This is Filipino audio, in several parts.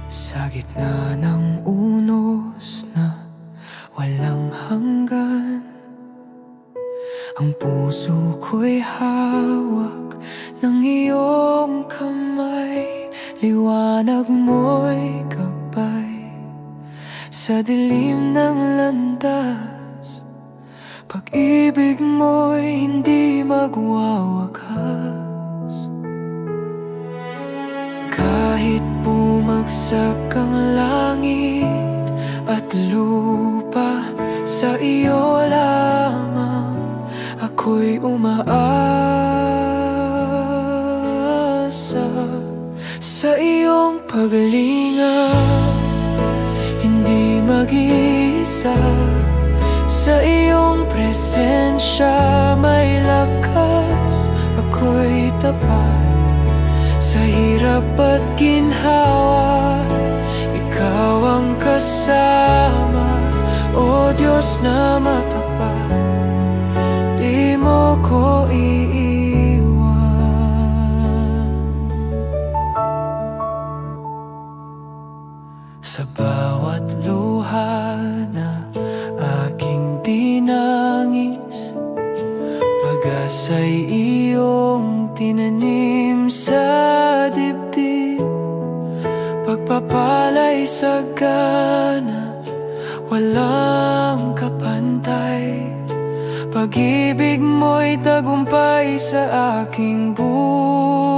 Sa gitna ng unos na walang hanggan, ang puso ko'y hawak ng iyong kamay. Liwanag mo'y gabay sa dilim ng landas. Pag-ibig mo'y hindi magwawakas. Kahit bumagsak ang langit at lupa, sa iyo lamang ako'y umaasa. Sa iyong paglingap, hindi mag-iisa. Sa iyong presensya may lakas, ako'y tapat. Sa hirap at ginhawa, ikaw ang kasama. O Diyos na matapat, di mo ko iiwan. Sa bawat luha na aking dinangis, pag-asa'y iyong tinanim sa dibdib. Pagpapala'y sagana, walang kapantay. Pag-ibig mo'y tagumpay sa aking buhay.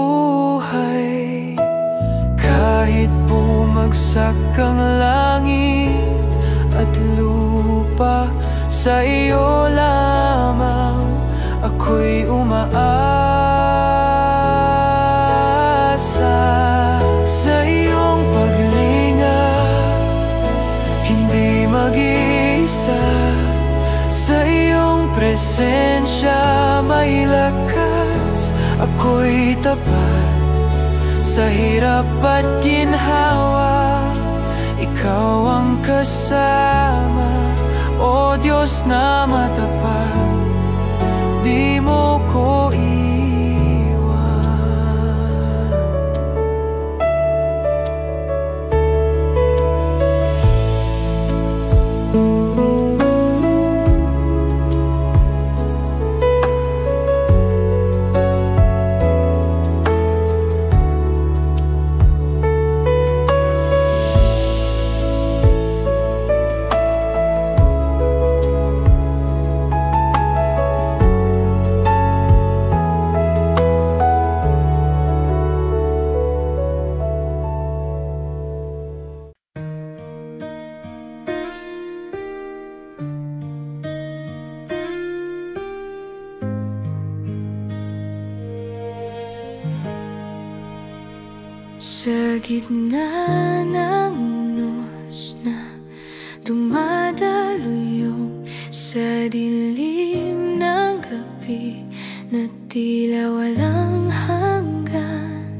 Kahit bumagsak ang langit at lupa, sa iyo lamang ako'y umaasa. Sa iyong paglingap, hindi mag-iisa. Sa iyong presensya may lakas, ako'y tapat. Sa hirap at ginhawa, ikaw ang kasama. O Diyos na matapat, di mo ko iwan. Sa gitna ng unos na dumadaluyong sa dilim ng gabi na tila walang hanggan,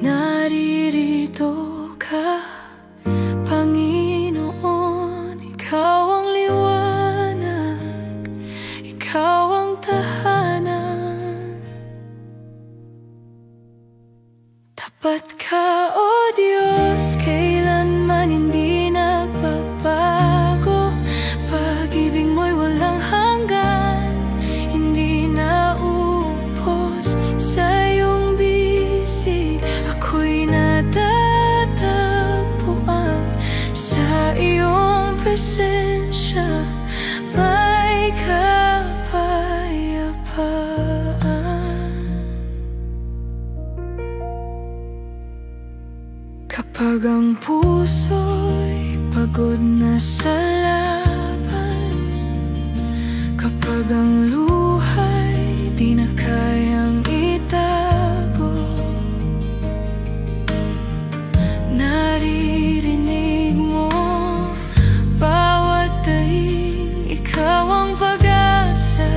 naririto ka, Panginoon. Ikaw ang liwanag, ikaw ang tahanan. Tapat ka, O Diyos, kailanman hindi nagbabago. Pag-ibig mo'y walang hanggan, hindi naupos sa iyong bisig. Ako'y natatagpuan sa iyong presensya, may kapayapaan. Kapag ang puso'y pagod na sa laban, kapag ang luha'y di na kayang itago, naririnig mo bawat daing. Ikaw ang pag-asa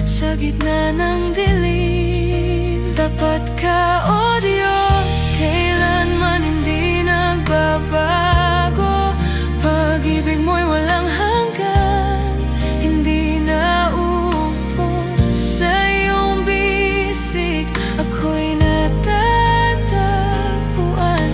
sa gitna ng dilim. Tapat ka, O Diyos, kailanman hindi nagbabago. Pag-ibig mo'y walang hanggan, hindi naupos sa iyong bisig. Ako'y natatagpuan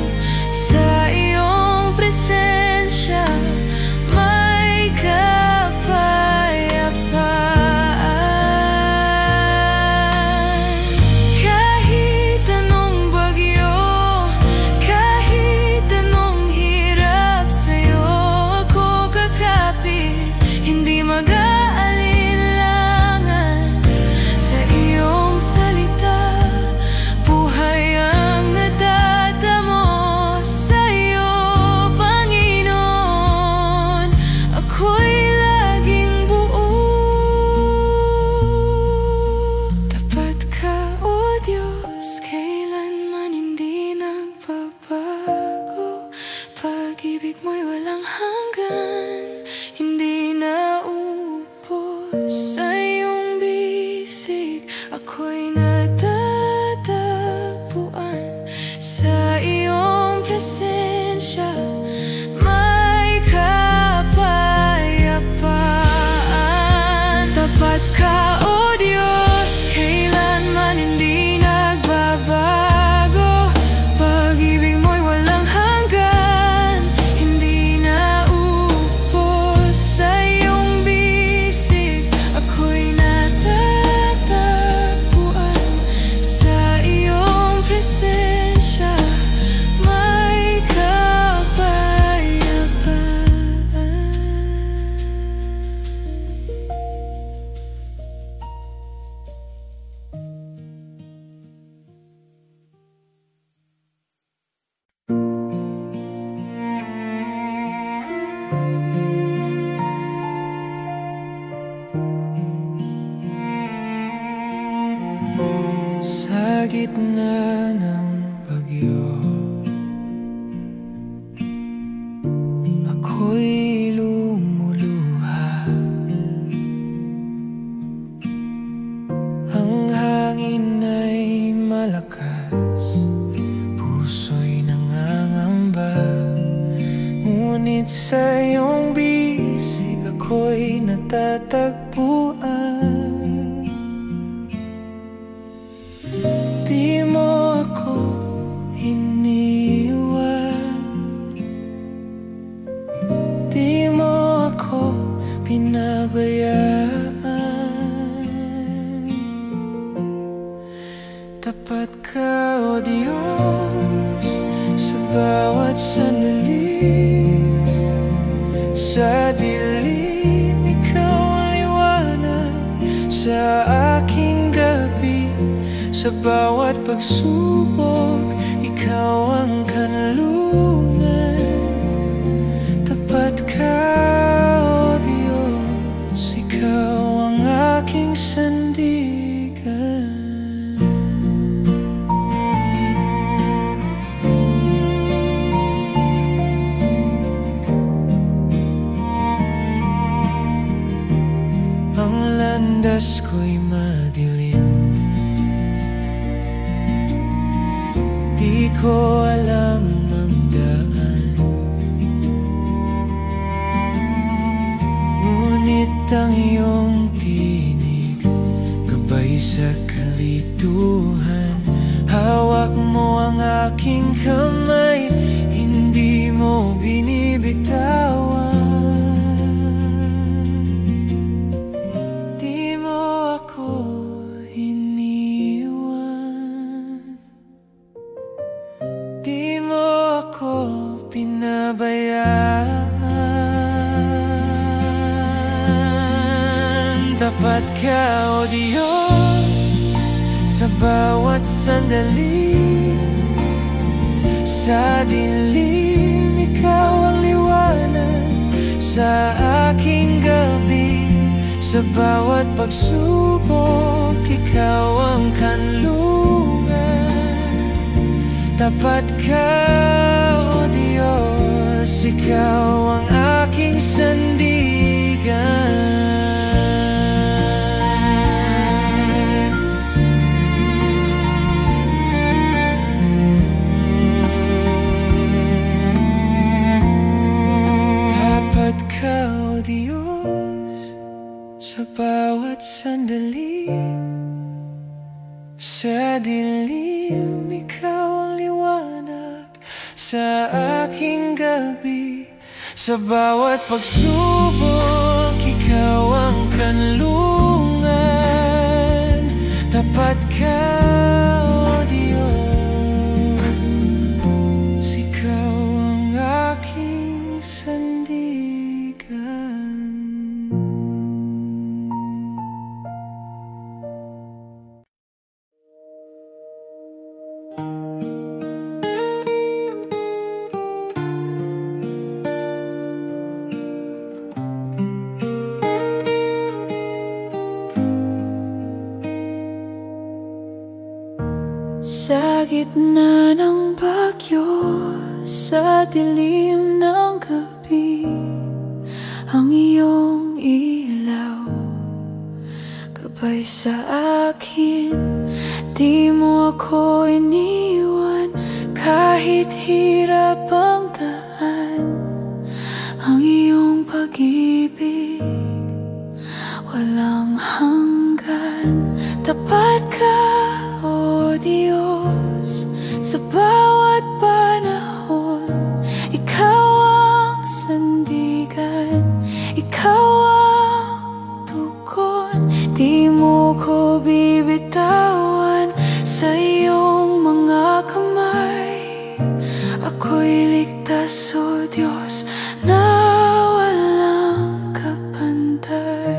presensya may kapayapaan. Tapat ka, O Diyos, kailanman hindi nagbabago. Pag-ibig mo'y walang hanggan, hindi naubos. Sa iyong bisig ako'y natatagpuan. Sa iyong presensya may kapayapaan. Sa gitna ng bagyo, ako'y lumuluha. Ang hangin ay malakas, puso'y nangangamba. Ngunit sa iyong bisig ako'y natatagpuan. Di mo ako iniwan, di mo ako pinabayaan. Tapat ka, O Diyos, sa bawat sandali. Sa dilim, ikaw ang liwanag sa aking gabi. Sa bawat pagsubok, ikaw ang kanlungan. Tapat ka, O Diyos, ikaw ang aking sandigan. Ang landas ko'y madilim, di ko alam ang daan. Ngunit ang iyong tinig, gabay sa kalituhan. Hawak mo ang aking kamay, hindi mo binibitawan. Di mo ako iniwan, di mo ako pinabayaan. Tapat ka, O Diyos, sa bawat sandali. Sa dilim, ikaw ang liwanag sa aking gabi. Sa bawat pagsubok, ikaw ang kanlungan. Tapat ka, O Diyos, ikaw ang aking sandigan. Tapat ka, O Diyos, sa bawat sandali. Sa dilim, ikaw ang liwanag sa aking gabi. Sa bawat pagsubok, ikaw ang kanlungan. Tapat ka, O Diyos, ikaw ang aking sandigan. Sa gitna ng bagyo, sa dilim ng gabi, ang iyong ilaw gabay sa akin. Di mo ako iniwan kahit Kahit hirap ang daan, ang iyong pag-ibig walang hanggan. Tapat ka, O Diyos, sa bawat panahon. Ikaw ang sandigan, ikaw ang tugon. Di mo ko bibitawan sa iyong mga kamay. Ako'y ligtas, O Diyos, na walang kapantay.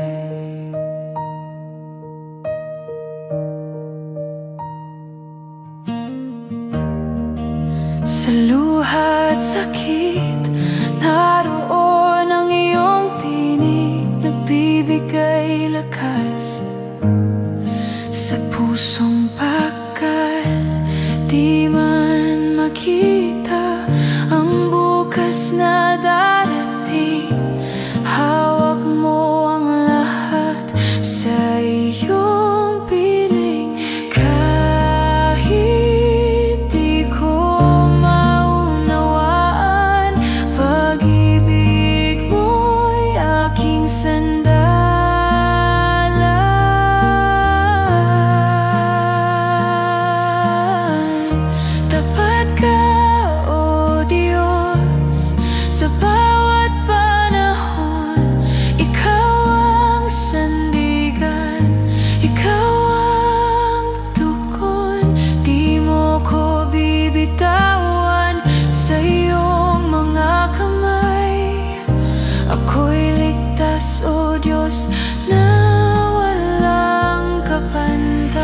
Sa luha at sakit, naroon ang iyong tinig, nagbibigay lakas sa pusong bakal. Di man makita ang bukas na darating, hawak mo ang lahat sa iyong piling. Kahit di ko maunawaan, pag-ibig mo'y aking sandalan. Tapat ka, O Diyos, sa bawat panahon. Ikaw ang sandigan, ikaw ang tugon. Di mo ko bibitawan sa iyong mga kamay. Ako'y ligtas, O Diyos, na walang kapantay.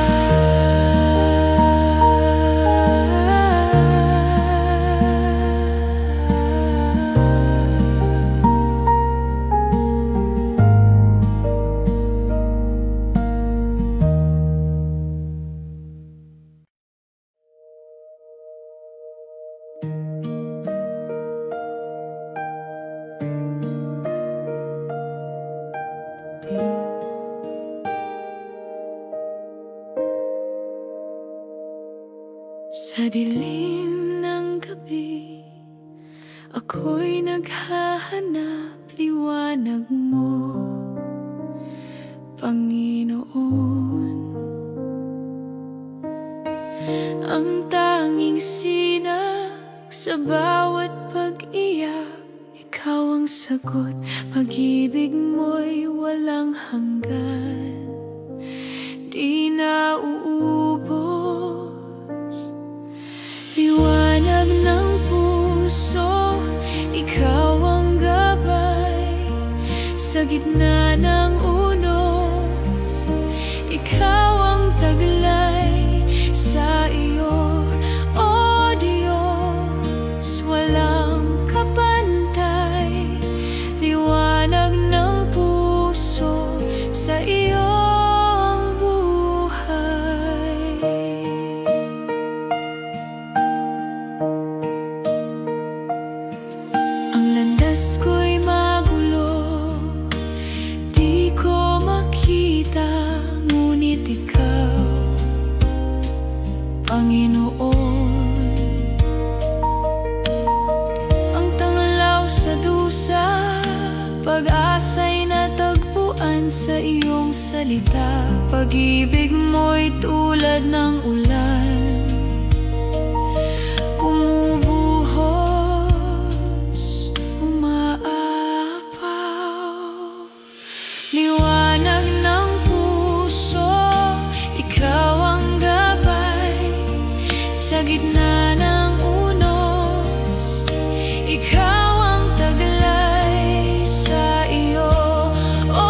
Sa dilim ng gabi, ako'y naghahanap liwanag mo, Panginoon. Ang tanging sinag sa bawat pag-iyak, ikaw ang sagot. Pag-ibig mo'y walang hanggan, di na uubos. Liwanag ng puso, ikaw ang gabay. Sa gitna ng unos, ikaw ang taglay. Sa iyo, O Diyos, walang kapantay. Liwanag ng puso, sa iyo ang buhay. Ang landas ko'y magulo, di ko makita, ngunit ikaw, Panginoon, ang tanglaw sa dusa, pag-asa'y natagpuan sa iyong salita. Pag-ibig mo'y tulad ng ulan, bumubuhos, umaapaw. Liwanag ng puso, ikaw ang gabay. Sa gitna ng unos, ikaw ang taglay. Sa iyo, O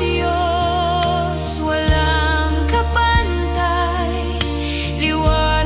Diyos, walang kapantay. Liwanag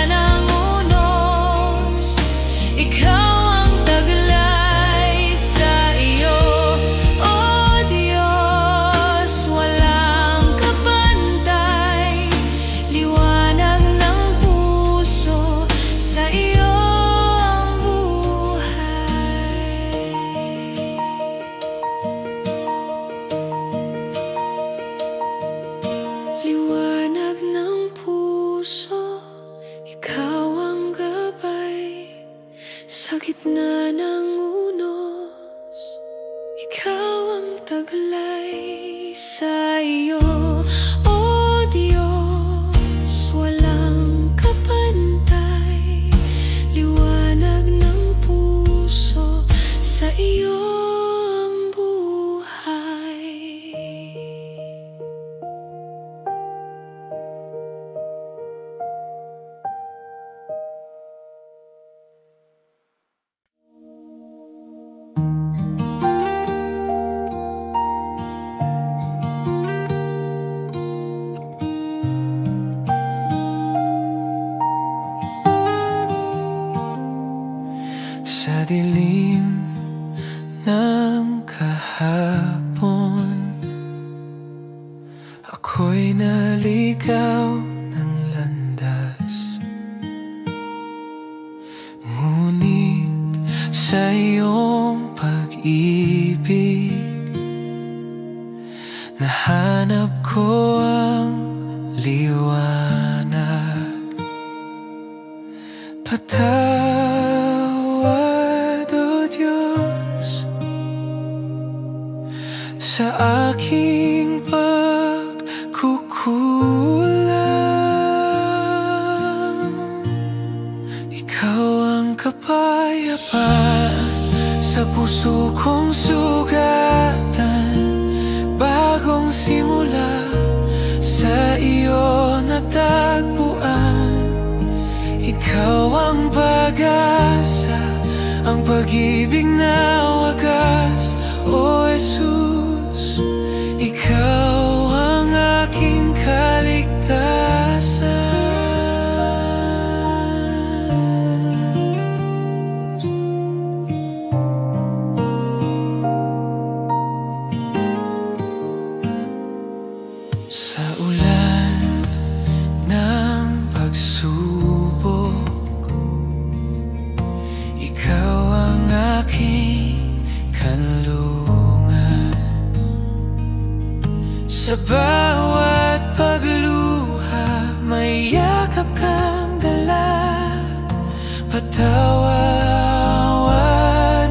ng unos, ikaw ang taglay sa iyo. O Diyos, walang kapantay, liwanag ng puso, sa iyo ang buhay. Liwanag ng puso, ikaw ang gabay, sa gitna ng unos, ikaw ang taglay sa iyo. O Diyos, walang kapantay, liwanag ng puso, sa iyo ang buhay. Sa dilim ng kahapon, ako'y naligaw ng landas. Ngunit sa iyong pag-ibig, nahanap ko ang liwanag. Patawad, O Diyos, sa aking pagkukulang. Ikaw ang kapayapaan sa puso kong sugatan. Bagong simula sa iyo natagpuan. Ikaw ang pag-asa, ang pag-ibig na wagas. O Jesus, ikaw ang aking kaligtasan. Sa ulan ng pagsubok, ikaw ang aking kanlungan. Sa bawat pagluha, may yakap kang dala. Patawad,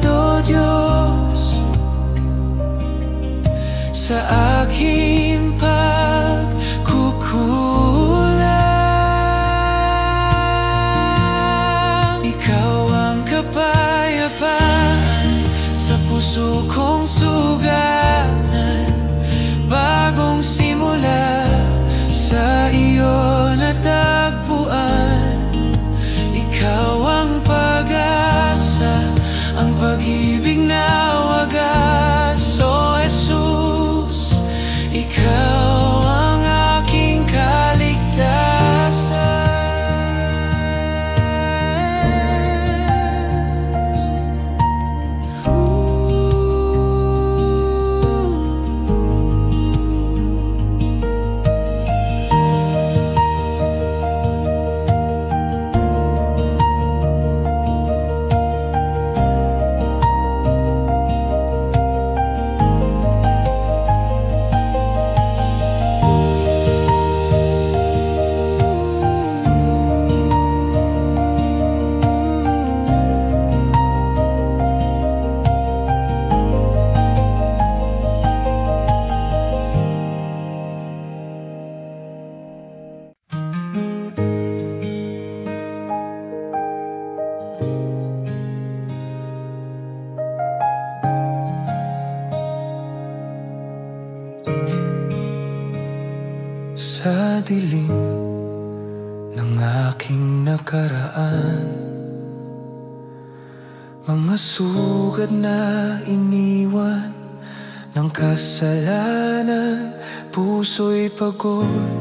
O Diyos, sa aking pagkukulang. Ikaw ang kapayapaan sa puso kong sugatan. Bagong simula sa iyo natagpuan. Ikaw ang pag-asa, ang pag-ibig na wagas. O Jesus, ikaw ang aking kaligtasan. Sa dilim ng aking nakaraan, mga sugat na iniwan ng kasalanan, puso'y pagod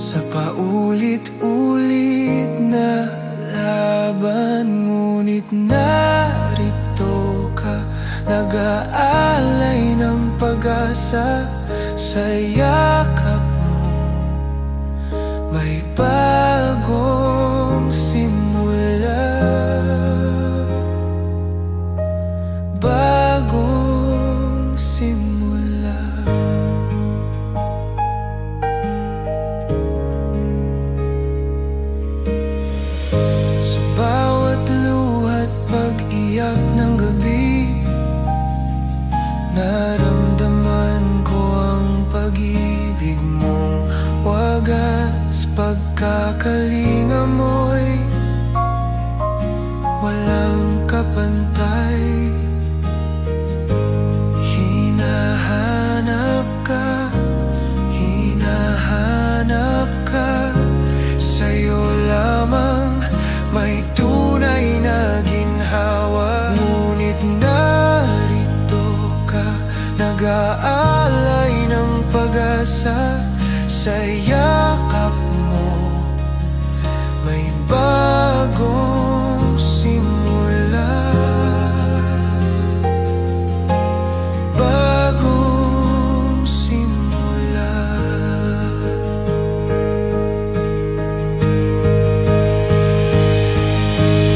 Sa paulit-ulit na laban, ngunit narito ka, nag-aalay ng pag-asa. Sa yakap mo may bagong simula, bagong simula. Sa bawat luha't pag-iyak ng gabi, naramdaman ko ang pag-ibig mong wagas. Pagkakalinga mo'y walang kapantay. Hinahanap ka, hinahanap ka. Sa'yo lamang may tunay na ginhawa, ngunit narito ka, nag-aalay ng pag-asa. Sa yakap mo may bagong simula, bagong simula.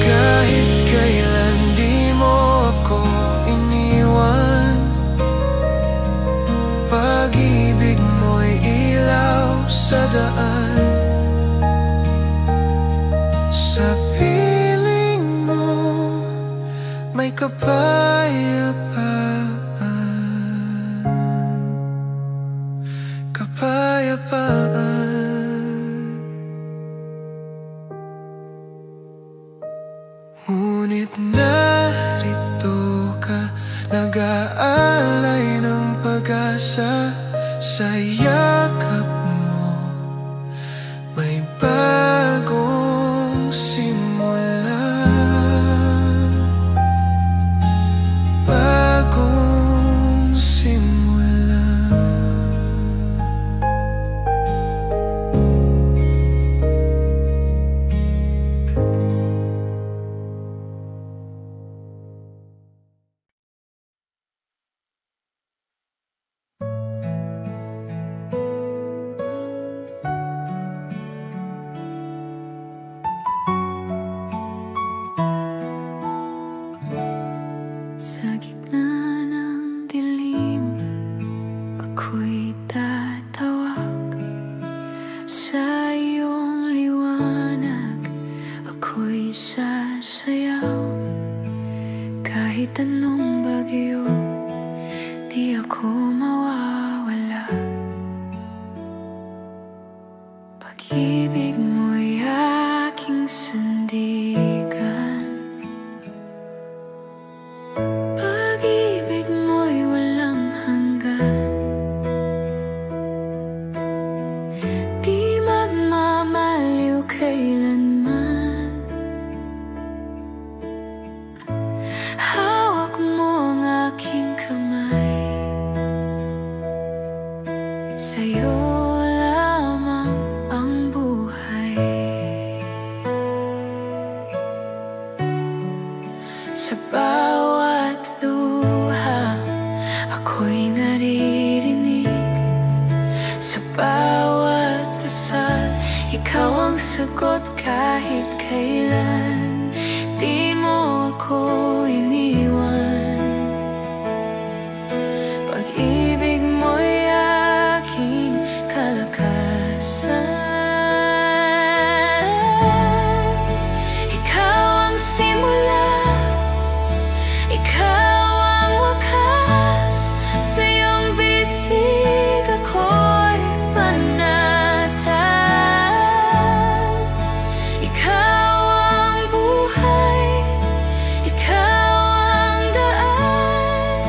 Kahit kailan di mo ako iniwan, pag-ibig mo'y ilaw sa daan. Sa piling mo may kapayapaan, kapayapaan. Ngunit narito ka, nag-aalay ng pag-asa. Sa yakap mo may bagong simula, bagong simula. Sa gitna ng dilim, ako'y tatawag. Sa iyong liwanag, ako'y sasayaw. Kahit anong bagyo, di ako mawawala. Pag-ibig mo'y aking sandigan. Pag-ibig mo'y walang hanggan. Di magmamaliw kailanman. Hawak mo ang aking kamay. Sa'yo lamang ang buhay. Sa bawat luha, ako'y naririnig. Sa bawat dasal, ikaw ang sagot. Kahit kailan, di mo ako iniwan. Pag-ibig mo'y aking kalakasan. Ikaw ang simula, ikaw ang wakas. Sa iyong bisig ako'y panatag. Ikaw ang buhay, ikaw ang daan.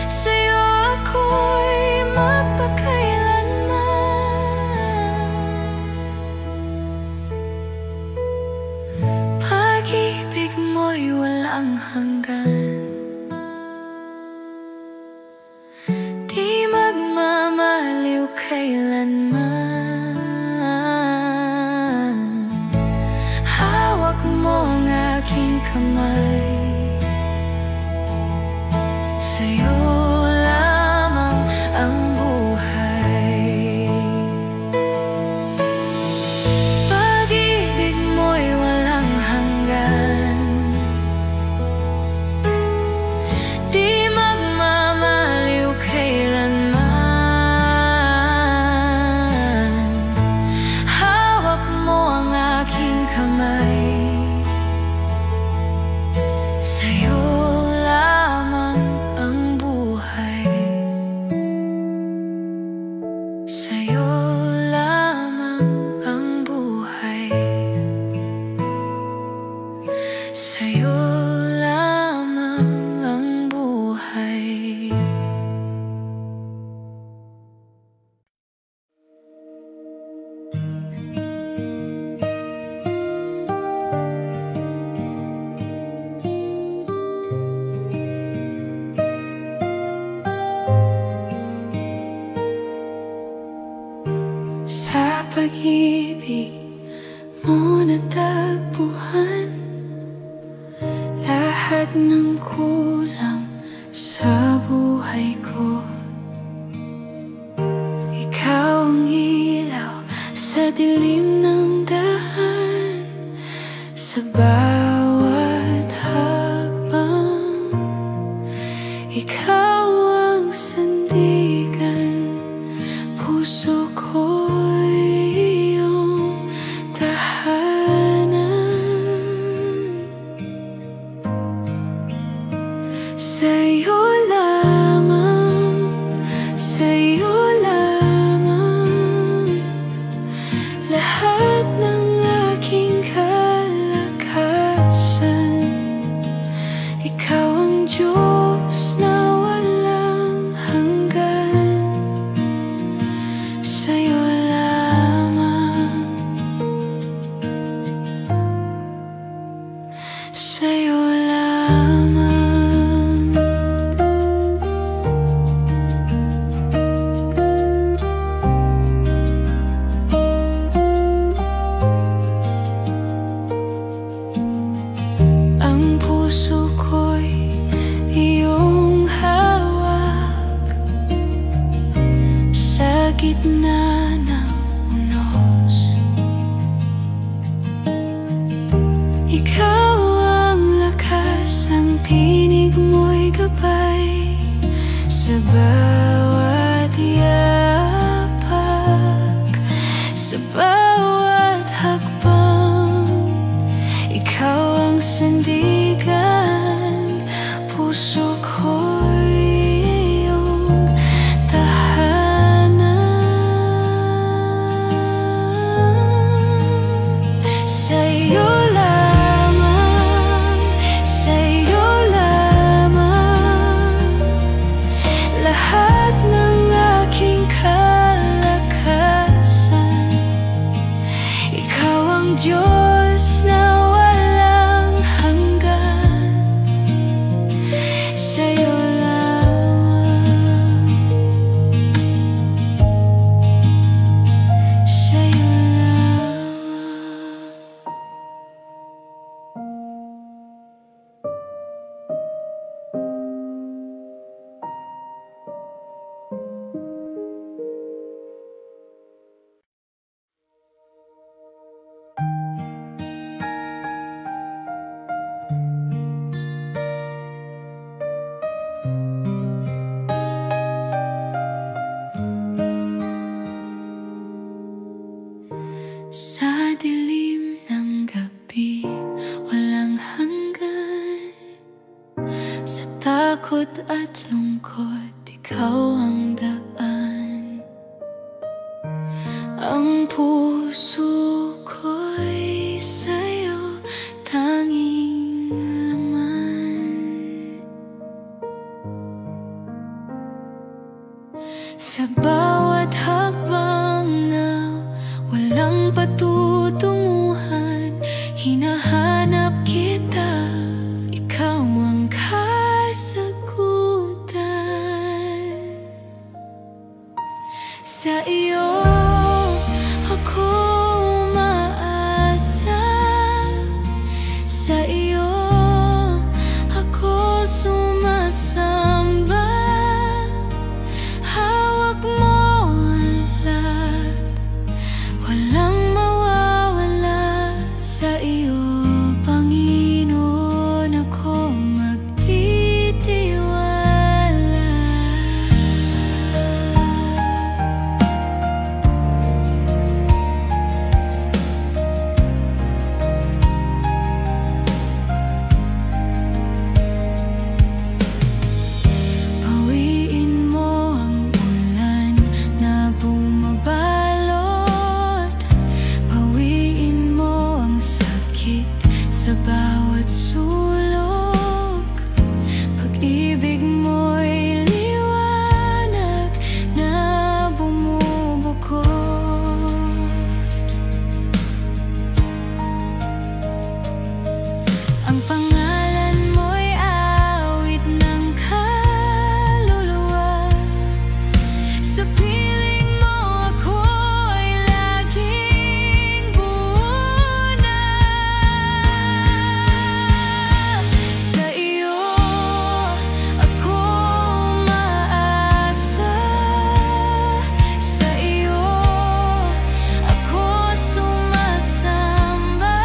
Sa iyo ako'y magpakailanman. Pag-ibig mo'y walang hanggan. Di magmamaliw kailanman. kamay. Sa'yo lamang ang buhay. Pag-ibig mo'y walang hanggan, di magmamaliw kailanman. Hawak mo ang aking kamay. Sa'yo lamang ang buhay. Sa'yo lamang ang buhay. Sa'yo lamang ang buhay. Sa pag-ibig mo natagpuan lahat ng kulang sa buhay ko. Ikaw ang ilaw sa dilim ng daan, sa bawat hakbang. Ikaw ang sandigan, puso ko'y iyong tahanan. Sa'yo lamang, sa'yo lamang lahat ng aking kalakasan. Ikaw ang Diyos na walang hanggan. Sa'yo lamang, sa'yo lamang. Ang puso ko'y iyong hawak sa gitna ng unos. Ikaw ang lakas, ang tinig mo'y gabay sa bawat yapak, sa bawat hakbang. Ikaw ang sandigan, puso ko'y iyong tahanan. Sa'yo lamang, sa'yo lamang lahat ng aking kalakasan. Ikaw ang Diyos na walang hanggan. Sa'yo lamang, sa'yo lamang. Sa dilim ng gabi, walang hanggan. Sa takot at lungkot, ikaw ang daan. Ang puso ko'y sa'yo tanging laman. Sa bawat hakbang na walang patutunguhan, hinahanap kita, ikaw ang kasagutan. Sa iyo ako umaasa, sa iyo sa bawat sulok. Pag-ibig mo'y liwanag na bumubukod. Ang pangalan mo'y awit ng kaluluwa. Sa piling mo ako'y laging buo na. Sa iyo ako umaasa. Sa iyo ako sumasamba.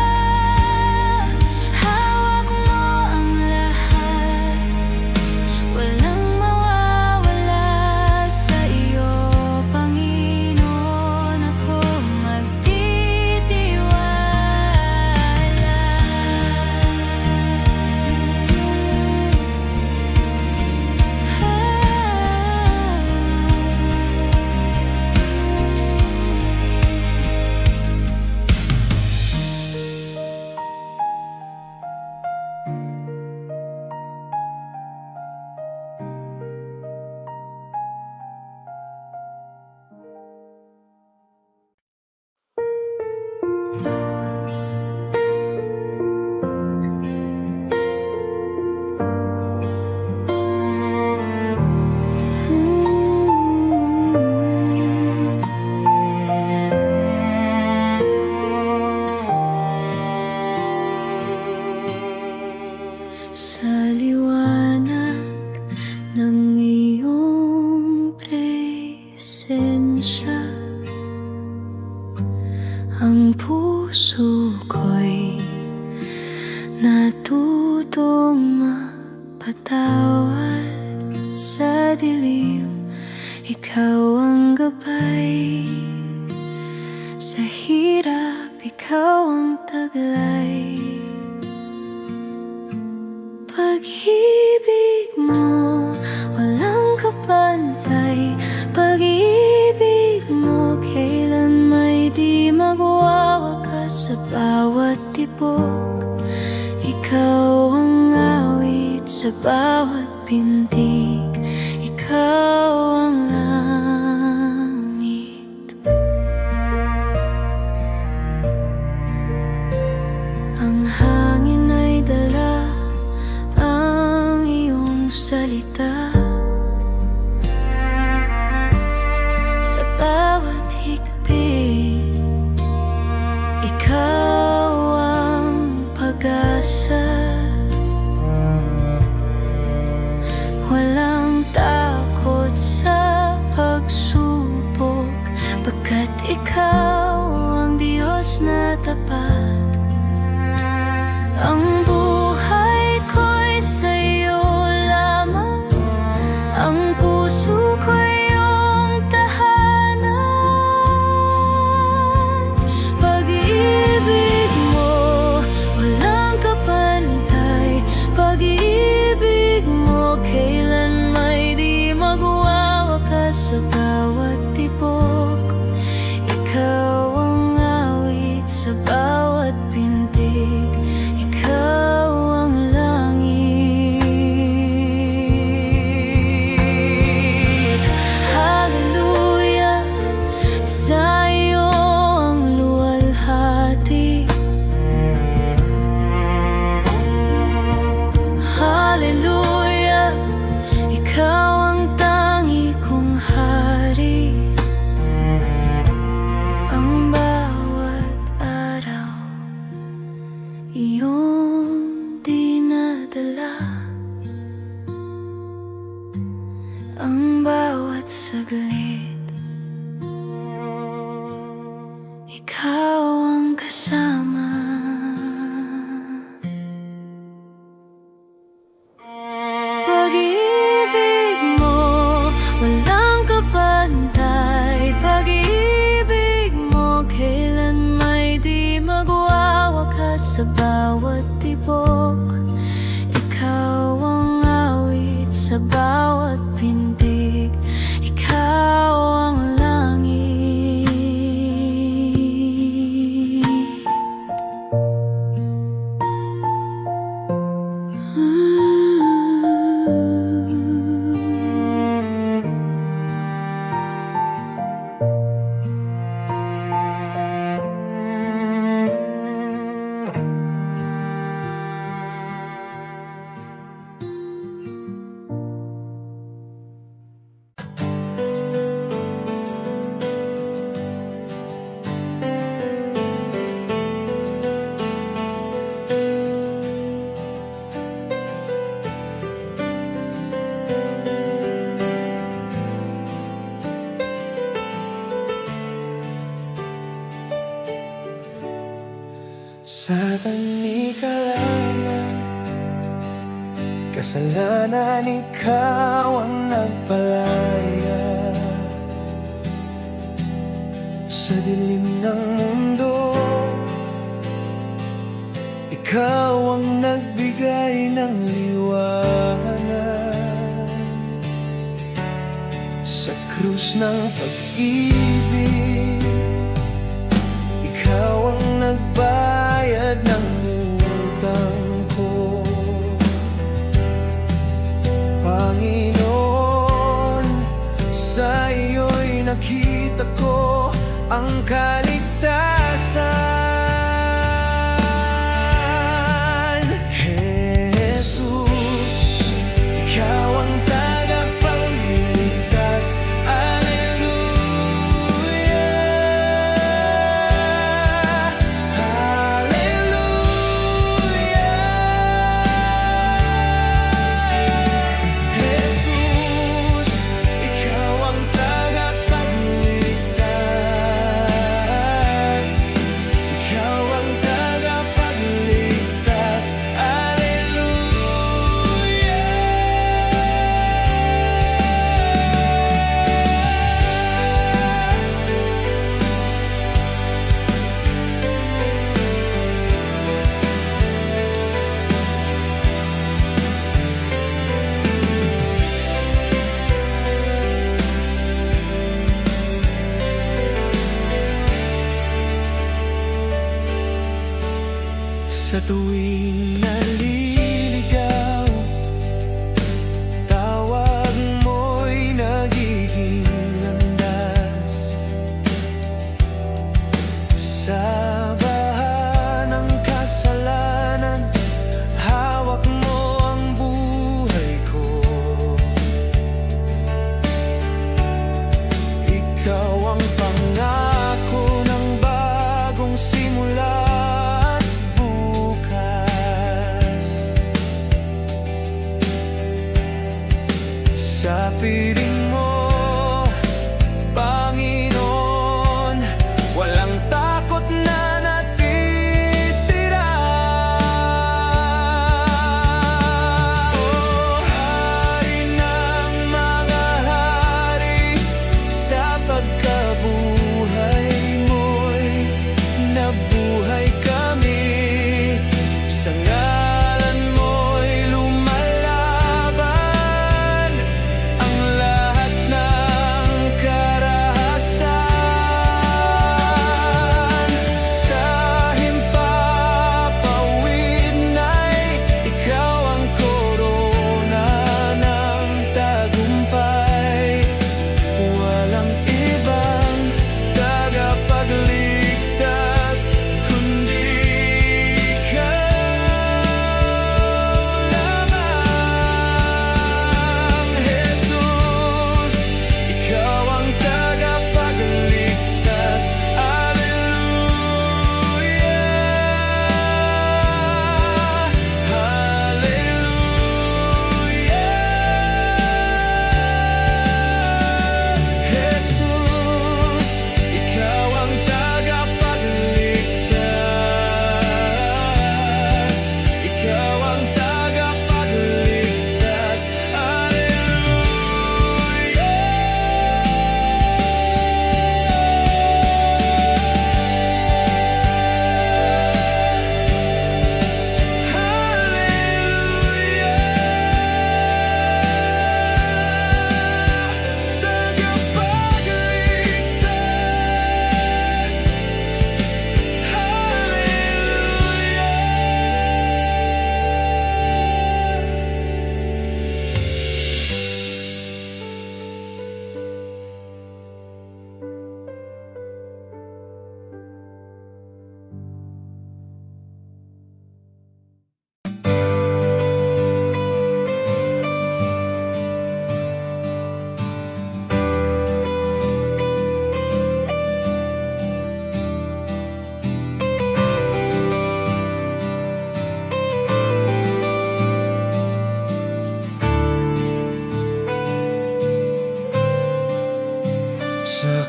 Hawak mo ang lahat, walang mawawala. Sa iyo, Panginoon, ako magtitiwala. Sa liwanag ng iyong presensya, ang puso ko'y natutong magpatawad. Sa dilim, ikaw ang gabay. Sa hirap, ikaw ang taglay. Pag-ibig mo, walang kapantay. Pag-ibig mo, kailan may di magwawakas. Sa bawat tibok, ikaw ang awit. Sa bawat pintig, ikaw ang langit. Ang hangin ay dala ang iyong salita. Sa bawat higpit, ikaw ang pag-asa. Walang takot sa pagsubok, pagkat ikaw ang Diyos na tapat. Ang buhay ko'y sa'yo lamang, ang puso ko'y iyong tahanan. Pag-ibig mo, walang kapantay. Pag-ibig mo, kailan may di magwawakas. Sa bawat tibok, ikaw ang awit. Sa bawat pintig, ikaw ang langit. Hallelujah, sa iyo ang luwalhati. Hallelujah, ikaw ang tangi kong hari. Ang bawat araw, iyong dinadala. Ang bawat saglit, ikaw ang kasama. Pag-ibig mo, walang kapantay. Pag-ibig mo, kailan may di magwawakas. Sa bawat tibok, ikaw ang awit. Sa bawat pintig, ikaw kasalanan, ikaw ang nagpalaya. Sa dilim ng mundo, ikaw ang nagbigay ng liwanag. Sa krus ng pag-ibig, ikaw ang nagbayad ng utang ko. Panginoon, sa iyo'y nakita ko ang kaligtasan. Sa tuwing naliligaw, tawag mo'y nagiging landas. Sa baha ng kasalanan, hawak mo ang buhay ko. Ikaw ang pangako ng bagong simula. Sa piling mo, Panginoon, walang takot na natitira. Oh, Hari ng mga hari, sa pagkabuhay mo'y nabuhay kami. Sa ngalan mo'y lumalaban ang lahat ng karahasan. Sa himpapawid na'y ikaw ang korona ng tagumpay. Walang ibang tagapagligtas kundi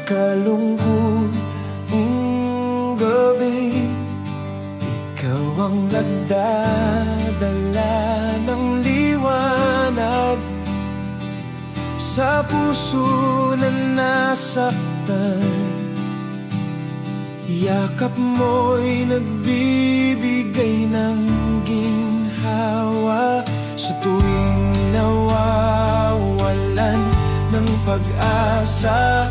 kalungkot ng gabi, ikaw ang nagdadala ng liwanag. sa puso na nasaktan. Yakap mo'y nagbibigay ng ginhawa sa tuwing nawawalan ng pag-asa.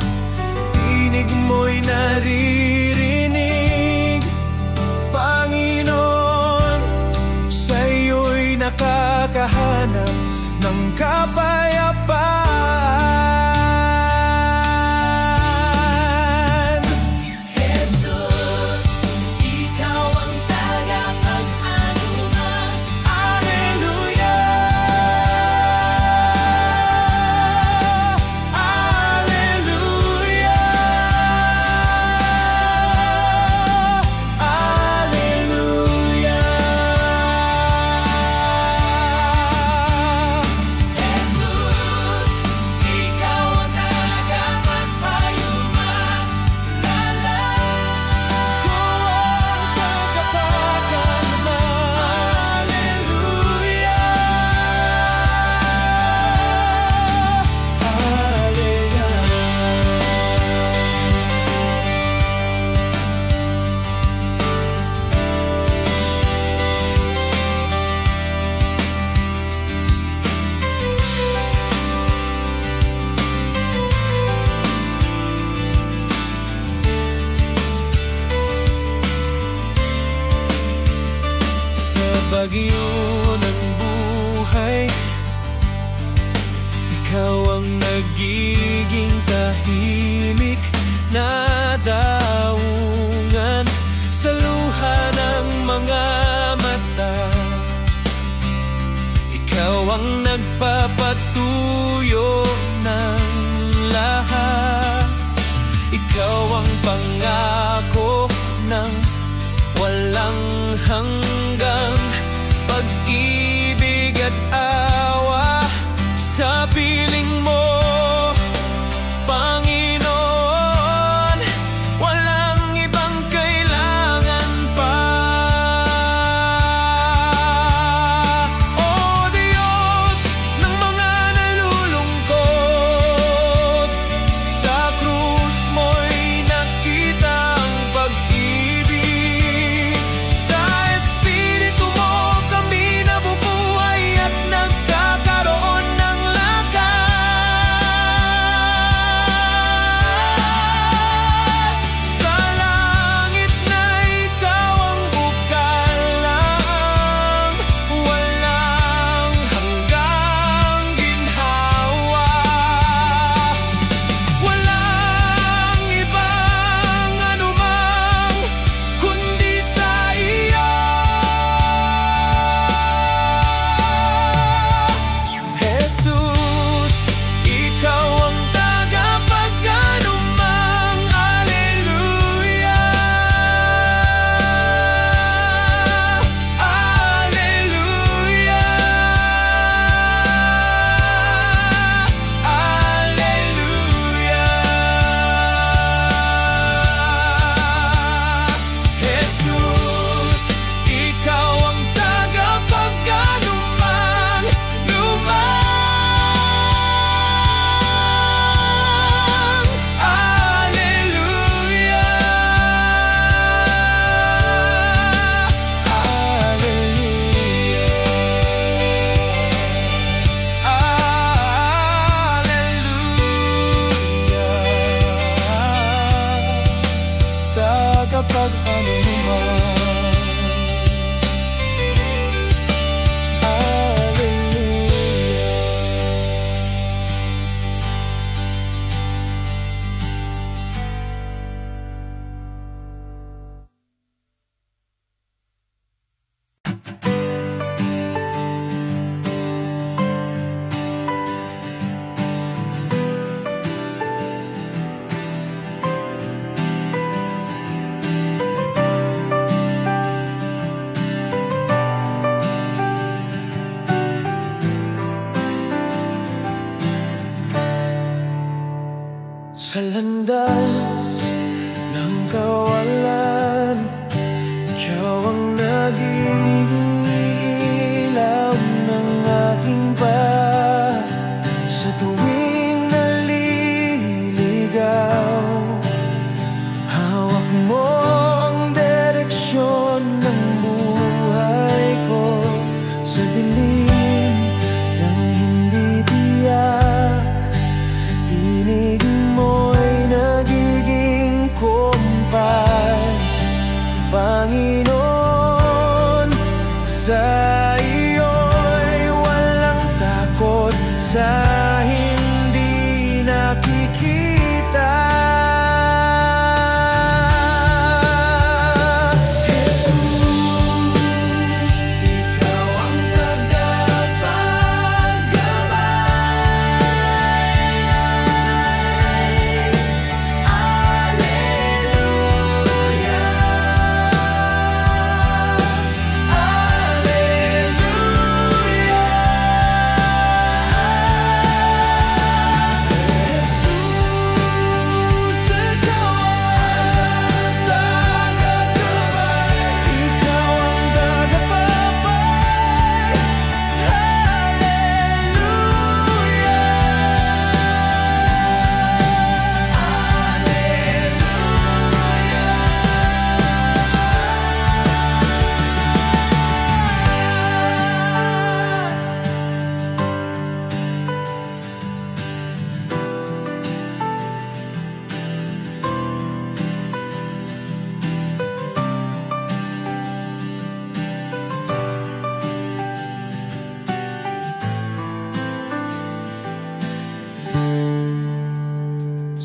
Tinig mo'y naririnig, Panginoon, sa'yo'y nakakahanap ng kapayapaan. Jesus, ikaw ang tagapag-anuman. Hallelujah, Hallelujah, Hallelujah. Bagyo ng buhay, ikaw ang nagiging tahimik na daungan sa luha ng mga mata. Ikaw ang nagpapatuyo ng lahat. Ikaw ang pangako ng walang hanggang pag-ibig at awa sa piling mo, Panginoon. Walang ibang kailangan pa. O Diyos ng mga nalulungkot, sa krus mo'y nakita ang pag-ibig. Sa Espiritu mo kami nabubuhay at nagkakaroon ng lakas. Sa langit na ikaw ang bukalang walang hanggang ginhawa. Walang ibang anumang kundi sa iyo. Jesus, ikaw ang tagapag-anumang. Hallelujah, Hallelujah, Hallelujah. Jesus, ikaw ang tagapag-anumang lumang. Hallelujah, Hallelujah, tagapag-anuman. Sa landas ng kawalan, ikaw ang naging ilaw ng aking pa. Sa tuwing sa dilim ng hindi tiyak. Tinig mo'y nagiging kompas, Panginoon. Sa iyo'y walang takot sa hindi nakikita.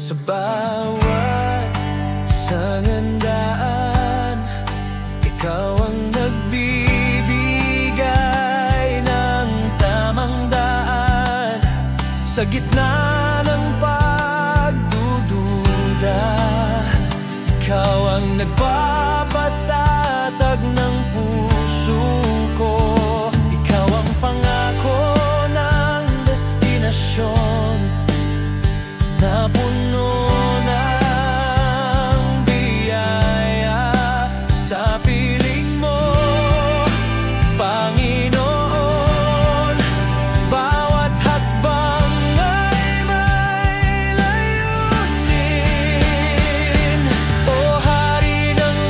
Sa bawat sangandaan, ikaw ang nagbibigay ng tamang daan. Sa gitna ng pagdududa, ikaw ang nagpapatatag ng puso ko. Ikaw ang pangako ng destinasyon na puno ng biyaya. Sa piling mo, Panginoon, bawat hakbang ay may layunin. O Hari ng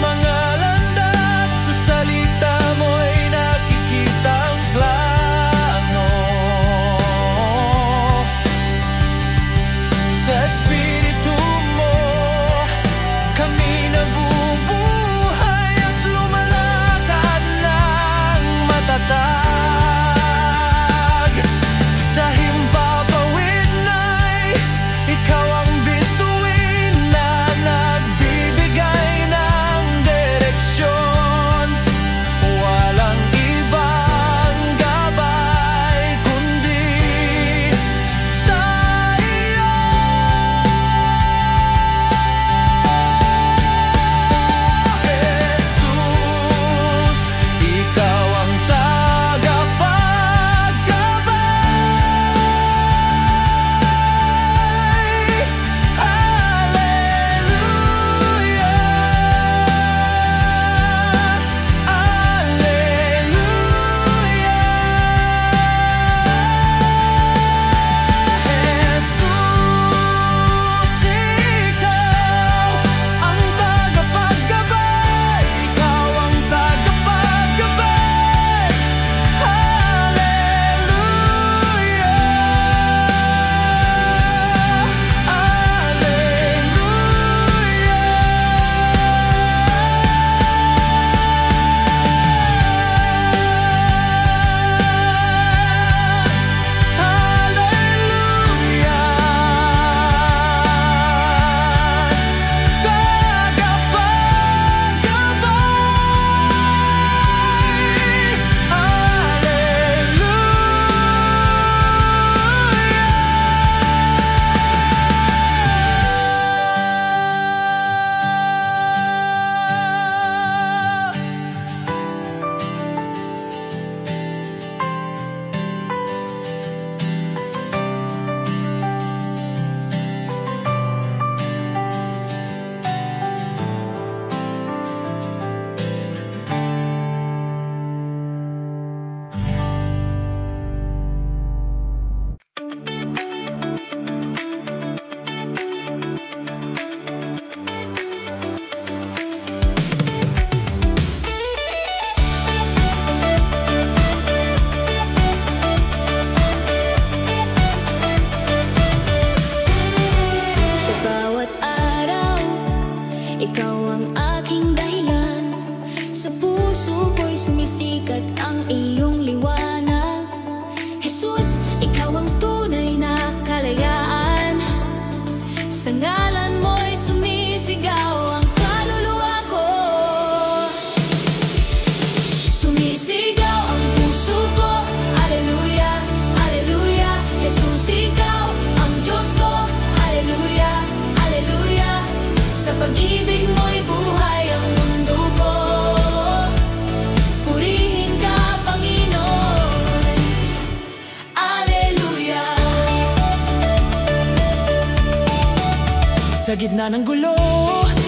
Sa gitna ng gulo,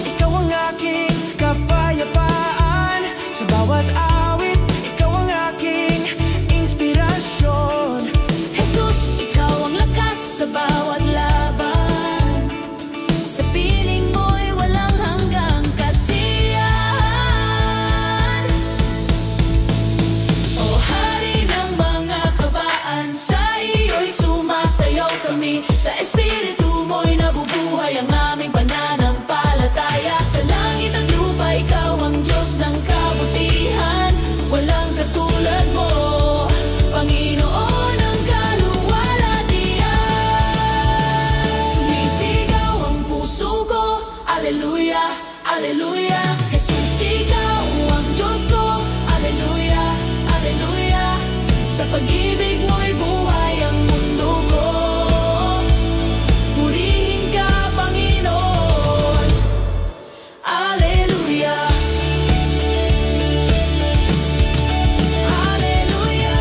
ikaw ang aking kapayapaan. Sa bawat awit, ikaw ang aking inspirasyon. Jesus, ikaw ang lakas sa bawat laban. Sa piling mo'y walang hanggang kasiyahan. O hari ng mga kabaan, sa iyo'y sumasayaw kami. Sa espiritu mo'y nabubuhay ang aming pananampalataya. Sa langit at lupa, ikaw ang Diyos ng kabutihan. Walang katulad mo, Panginoon ng kaluwalhatian. Sumisigaw ang puso ko, Alleluia, Alleluia. Jesus, ikaw ang Diyos ko, Alleluia, Alleluia. Sa pag-ibig mo'y buhay ang mundo ko. Purihin ka, Panginoon, Alleluia, Alleluia.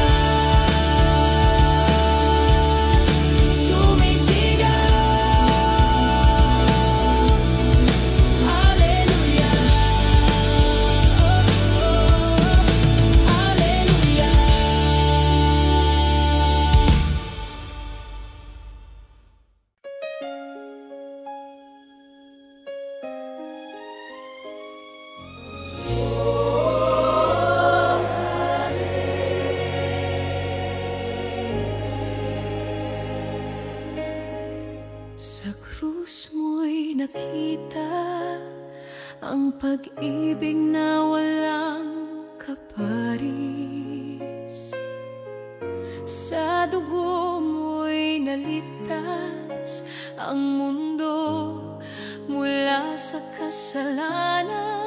Sumisigaw, Alleluia, Alleluia. Sa krus mo'y nakita ang pag-ibig na walang kaparis. Sa dugo mo'y nalitas ang mundo mula sa kasalanan.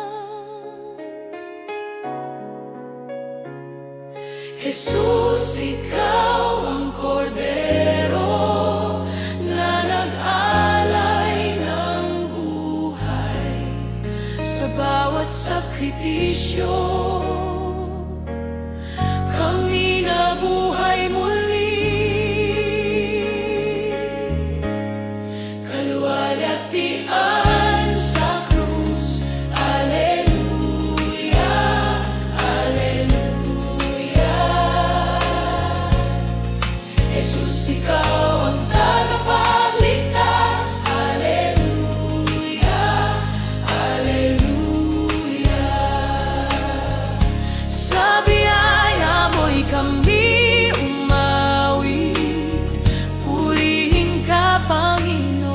Jesus, ikaw ang kordero na nag-alay ng buhay. Sa bawat sakripisyo, kami nabuhay muli. Kaluwalhatian sa krus, Alleluia, Alleluia. Jesus, ikaw ang tagapagligtas, Alleluia, Alleluia. Sa biyaya mo'y kami umawit, purihin ka, Panginoon,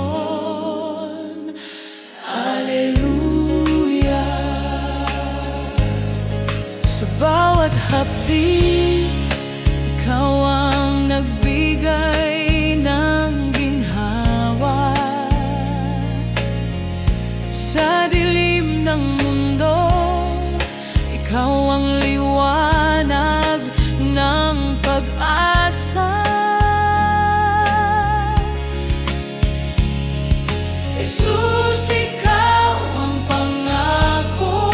Alleluia. Sa bawat hapdi, ikaw ang nagbigay ng ginhawa. Sa dilim ng mundo, ikaw ang liwanag ng pag-asa. Jesus, ikaw ang pangako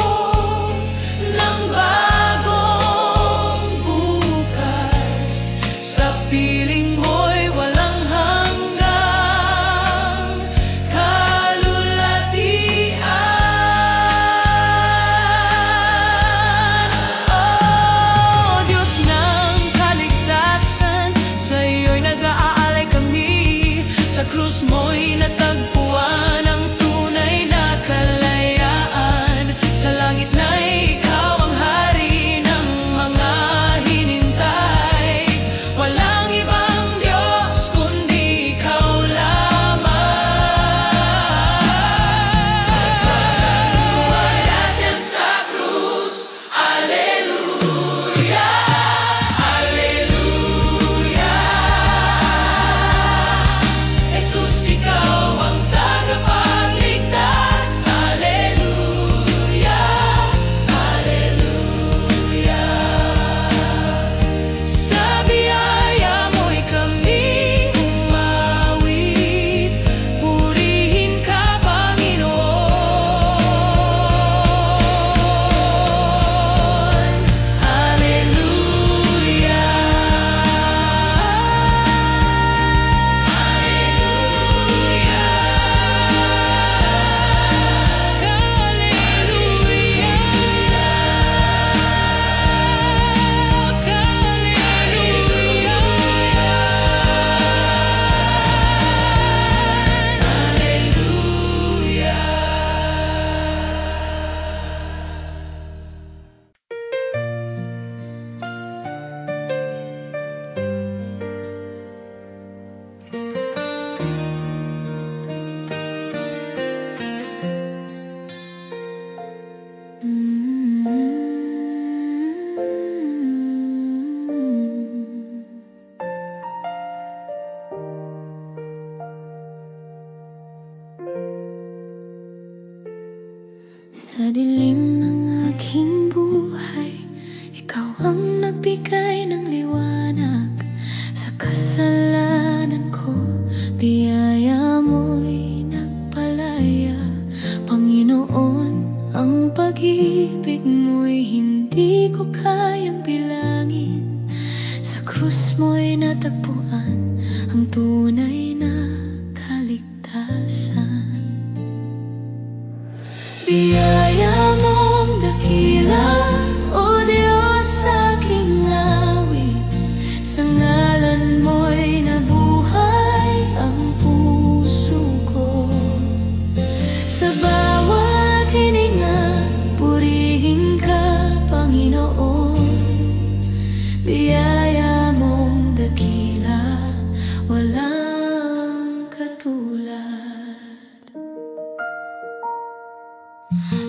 ng bagong krus mo'y natagpuan ang tunay na kaligtasan. Biyaya mong dakila, O Diyos, aking awit. Sa ngalan mo'y nabuhay ang puso ko. Sa bawat hininga, purihin ka, Panginoon. Biyaya mong dakila, walang katulad.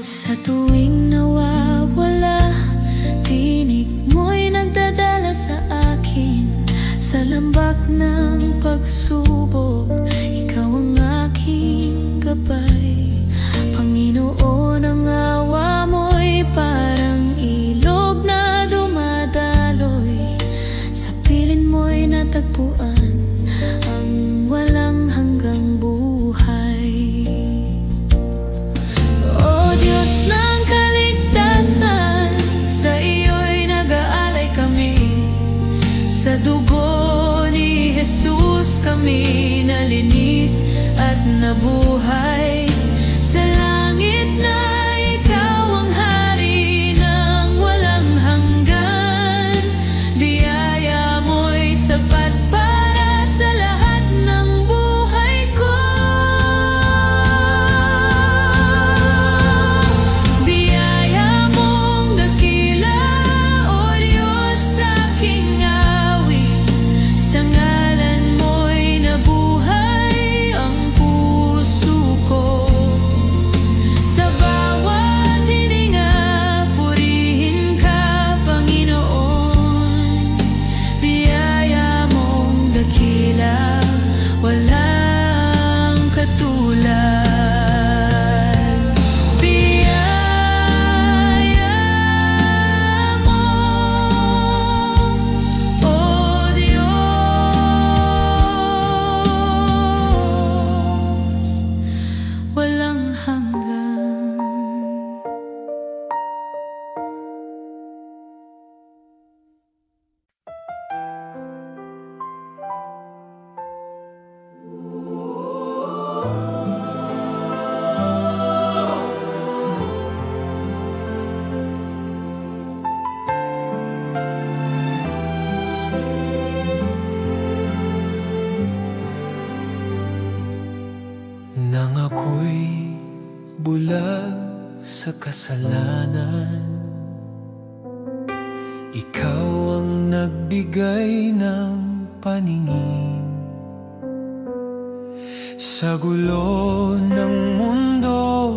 Sa tuwing nawawala, tinig mo'y nagdadala sa akin. Sa lambak ng pagsubok, ikaw ang aking gabay. Panginoon, ang awa mo'y parang ilog na dumadaloy. Sa piling mo'y natagpuan ang walang hanggang buhay. O Diyos ng kaligtasan, sa iyo'y nag-aalay kami. Sa dugo ni Jesus kami nalinis at nabuhay. Sa langit na ikaw ang hari ng walang hanggan. Biyaya mo'y sapat para sa lahat ng buhay ko. Biyaya mong dakila, O Diyos, aking awit. Sa ngalan mo'y nabuhay ang puso ko. Sa bawat hininga, purihin ka, Panginoon. Biyaya mong dakila, walang katulad. Biyaya mo, O Diyos, walang hanggan. Nang ako'y bulag sa kasalanan, ikaw ang nagbigay ng paningin. Sa gulo ng mundo,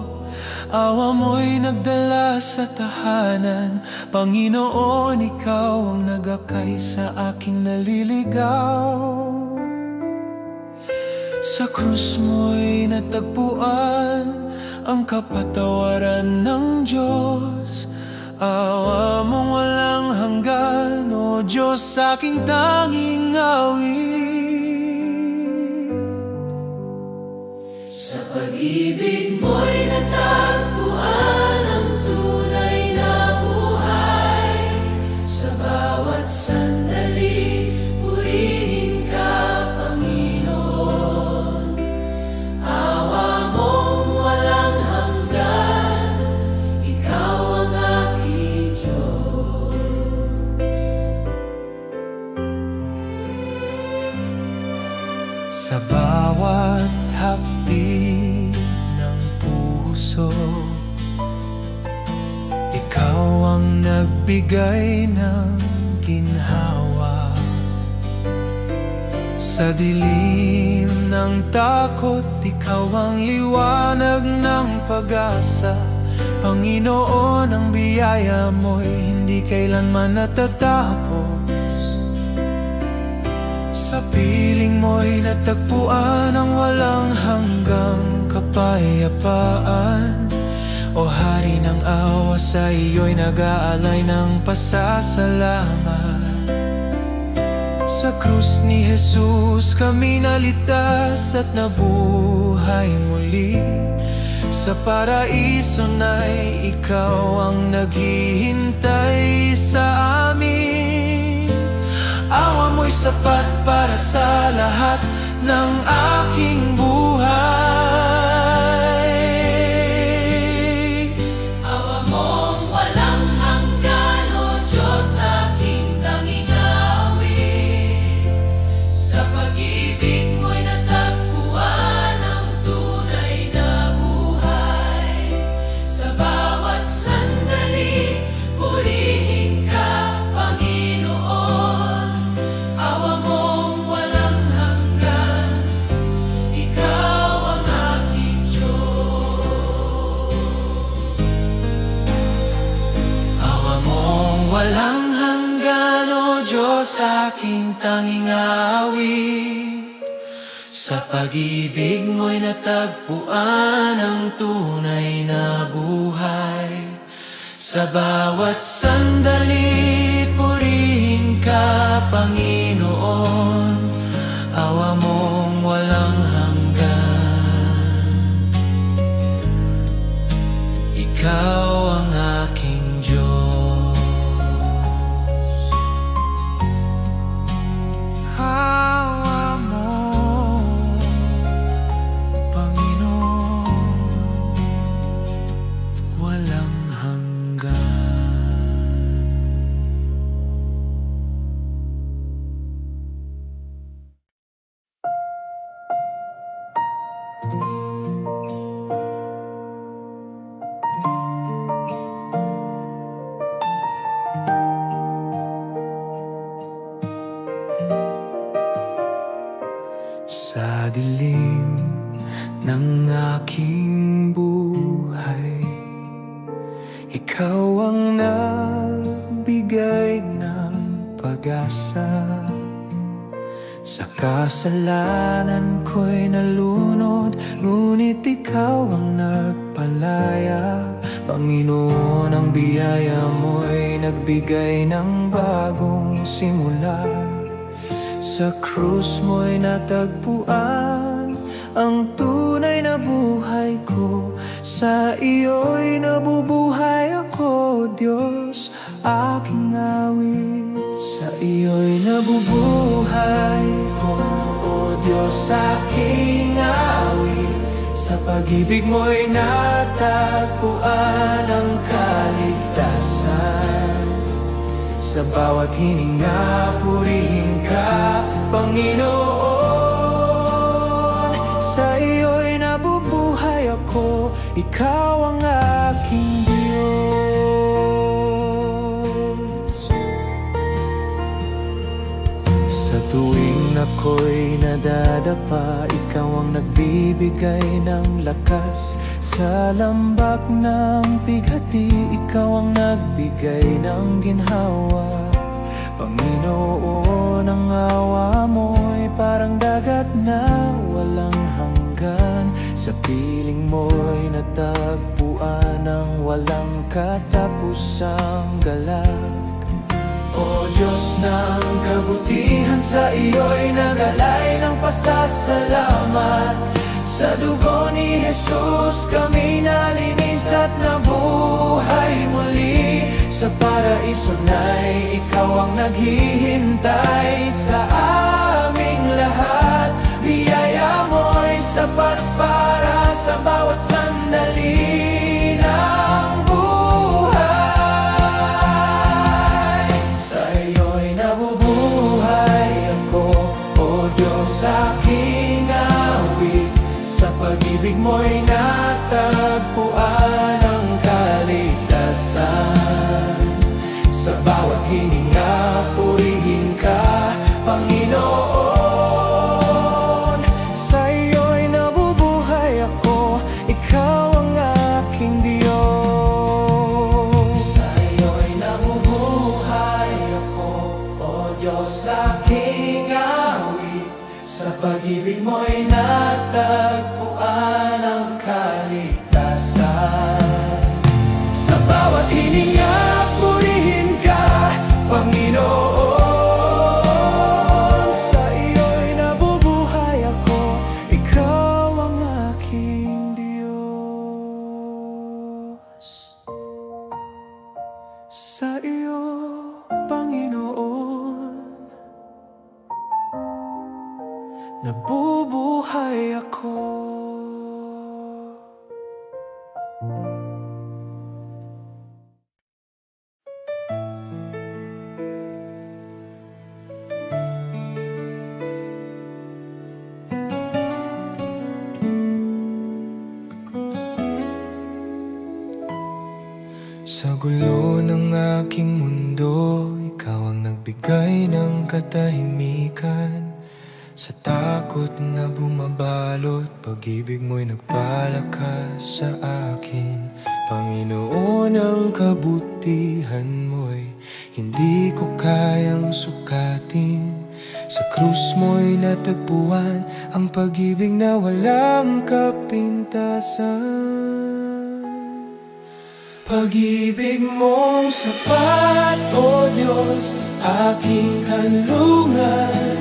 awa mo'y nagdala sa tahanan. Panginoon, ikaw ang nagakay sa aking naliligaw. Sa krus mo'y natagpuan ang kapatawaran ng Diyos. Awa mong walang hanggan, O Diyos, aking tanging awit. Sa pag-ibig mo'y natagpuan ang tunay na buhay. Sa bawat sandali, purihin ka, Panginoon. Awa mong walang hanggan, ikaw ang aking Diyos. Sa bawat hapdi ng puso, ikaw ang nagbigay ng ginhawa. Sa dilim ng takot, ikaw ang liwanag ng pag-asa. Panginoon, ang biyaya mo'y hindi kailanman natatapos. Sa piling mo'y natagpuan ang walang hanggang kapayapaan. O Hari ng awa, sa iyo'y nag-aalay ng pasasalamat. Sa krus ni Jesus kami nalitas at nabuhay muli. Sa paraiso na'y ikaw ang naghihintay sa amin. Awa mo'y sapat para sa lahat ng aking buhay. Awa mong walang hanggan, O Diyos, aking tanging awit. Sa pag-ibig mo'y natagpuan ang tunay na buhay. Sa bawat sandali, purihin ka, Panginoon. Awa mong walang hanggan, ikaw ang aking Diyos. Awa mong walang hanggan, O Diyos, aking tanging awit. Sa pag-ibig mo'y natagpuan ang tunay na buhay. Sa bawat sandali, purihin ka, Panginoon. Awa mong walang hanggan, ikaw ang aking Diyos. Awa mo, Panginoon, walang hanggan. Sa dilim ng aking buhay, ikaw ang nagbigay ng pag-asa. Sa kasalanan ko'y nalunod, ngunit ikaw ang nagpalaya. Panginoon, ang biyaya mo'y nagbigay ng bagong simula. Sa krus mo'y natagpuan ang tunay na buhay ko. Sa iyo'y nabubuhay ako, Diyos, aking awit. Sa iyo'y nabubuhay ko, O Diyos, aking awit. Sa pag-ibig mo'y natagpuan ang kaligtasan. Sa bawat hininga, purihin ka, Panginoon. Sa iyo'y nabubuhay ako, ikaw ang aking Diyos. Sa tuwing ako'y nadadapa, ikaw ang nagbibigay ng lakas. Sa lambak ng pighati, ikaw ang nagbigay ng ginhawa. Panginoon, ang awa mo'y parang dagat na walang hanggan. Sa piling mo'y natagpuan ang walang katapusang galak. O Diyos ng kabutihan, sa iyo'y nagalay ng pasasalamat. Sa dugo ni Jesus kami nalinis at nabuhay muli. Sa paraiso na'y ikaw ang naghihintay sa aming lahat. Biyaya mo'y sapat para sa bawat sandali ng buhay. Sa iyo'y nabubuhay ako, O Diyos, aking awit. Sa pag-ibig mo'y natagpuan ang kaligtasan. Sa bawat hininga, purihin ka, Panginoon. Sa iyo'y nabubuhay ako, ikaw ang aking Diyos. Sa iyo'y nabubuhay ako, O Diyos, aking awit. Sa pag-ibig mo'y natagpuan ang kaligtasan. Sa bawat hininga, purihin ka, Panginoon. Sa iyo'y nabubuhay ako, ikaw ang aking Diyos. Sa iyo, Panginoon, nabubuhay ako. Sa gulo ng aking mundo, ikaw ang nagbigay ng katahimikan. Sa takot na bumabalot, pag-ibig mo'y nagpalakas sa akin. Panginoon, ang kabutihan mo'y hindi ko kayang sukatin. Sa krus mo'y natagpuan ang pag-ibig na walang kapintasan. Pag-ibig mong sapat, O Diyos, aking kanlungan.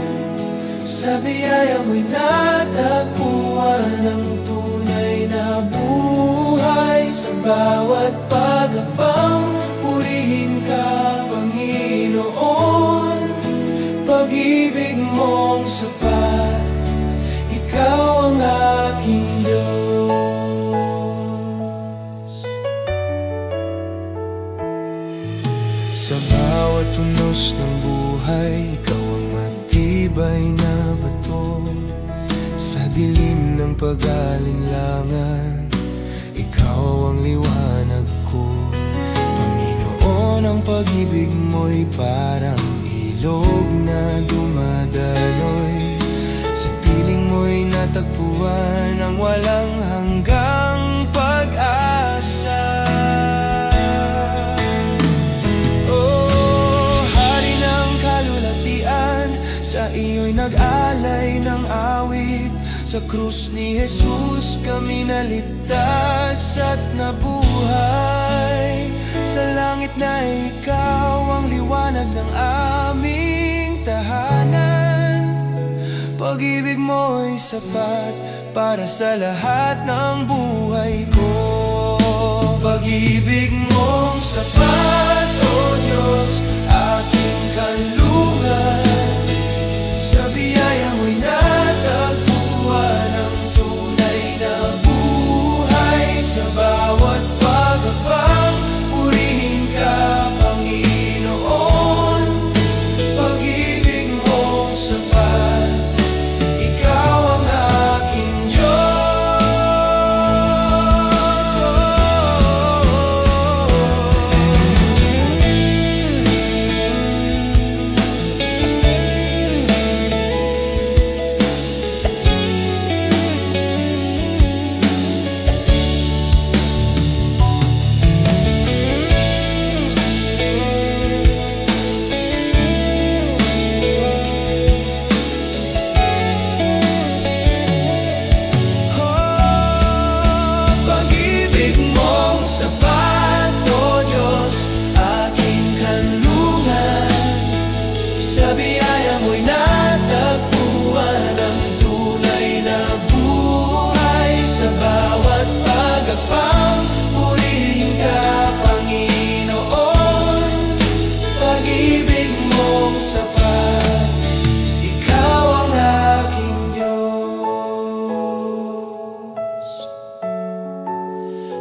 Sa biyaya mo'y natagpuan ang tunay na buhay. Sa bawat pagabang, purihin ka, Panginoon. Pag-ibig mong sapat, ikaw ang aking Diyos. Sa bawat unos ng buhay, ikaw ang matibay na bato. Sa dilim ng pag-alinlangan, ikaw ang liwanag ko. Panginoon, ang pag-ibig mo'y parang ilog na dumadaloy. Sa piling mo'y natagpuan ang walang hanggang pag-asa. Sa iyo'y nag-alay ng awit. Sa krus ni Jesus kami naligtas at nabuhay. Sa langit na ikaw ang liwanag ng aming tahanan. Pag-ibig mo'y sapat para sa lahat ng buhay ko. Pag-ibig mong sapat, O Diyos, aking kanlungan. Sa biyaya mo'y natagpuan ang tunay na buhay. Sa bawat pagabang, purihin ka, Panginoon. Pag-ibig mong sapat, ikaw ang aking Diyos.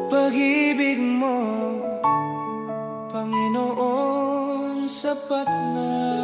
Pag-ibig mo, Panginoon, sapat na.